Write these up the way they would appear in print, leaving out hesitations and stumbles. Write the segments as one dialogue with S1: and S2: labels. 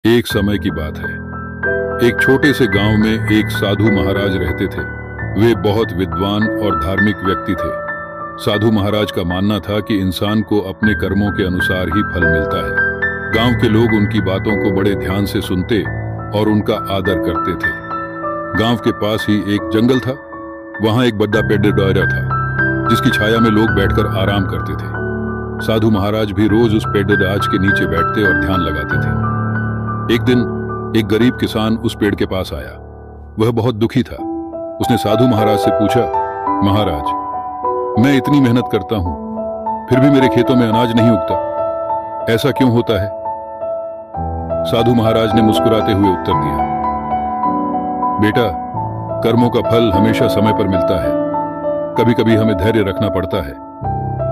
S1: एक समय की बात है। एक छोटे से गांव में एक साधु महाराज रहते थे। वे बहुत विद्वान और धार्मिक व्यक्ति थे। साधु महाराज का मानना था कि इंसान को अपने कर्मों के अनुसार ही फल मिलता है। गांव के लोग उनकी बातों को बड़े ध्यान से सुनते और उनका आदर करते थे। गांव के पास ही एक जंगल था। वहां एक बड़ा पेड़ डोरा था, जिसकी छाया में लोग बैठकर आराम करते थे। साधु महाराज भी रोज उस पेड़ डाज के नीचे बैठते और ध्यान लगाते थे। एक दिन एक गरीब किसान उस पेड़ के पास आया। वह बहुत दुखी था। उसने साधु महाराज से पूछा, महाराज, मैं इतनी मेहनत करता हूं, फिर भी मेरे खेतों में अनाज नहीं उगता, ऐसा क्यों होता है? साधु महाराज ने मुस्कुराते हुए उत्तर दिया, बेटा, कर्मों का फल हमेशा समय पर मिलता है। कभी कभी हमें धैर्य रखना पड़ता है।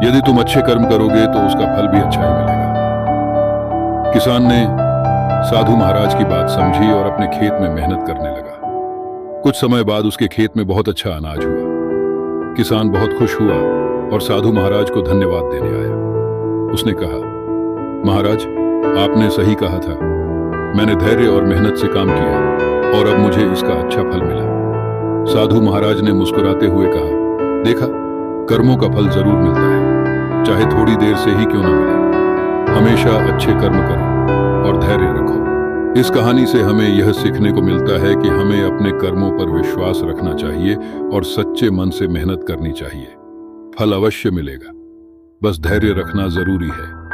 S1: यदि तुम अच्छे कर्म करोगे तो उसका फल भी अच्छा ही मिलेगा। किसान ने साधु महाराज की बात समझी और अपने खेत में मेहनत करने लगा। कुछ समय बाद उसके खेत में बहुत अच्छा अनाज हुआ। किसान बहुत खुश हुआ और साधु महाराज को धन्यवाद देने आया। उसने कहा, महाराज, आपने सही कहा था। मैंने धैर्य और मेहनत से काम किया और अब मुझे इसका अच्छा फल मिला। साधु महाराज ने मुस्कुराते हुए कहा, देखा, कर्मों का फल जरूर मिलता है, चाहे थोड़ी देर से ही क्यों न मिले। हमेशा अच्छे कर्म करो और धैर्य रखो। इस कहानी से हमें यह सीखने को मिलता है कि हमें अपने कर्मों पर विश्वास रखना चाहिए और सच्चे मन से मेहनत करनी चाहिए। फल अवश्य मिलेगा, बस धैर्य रखना जरूरी है।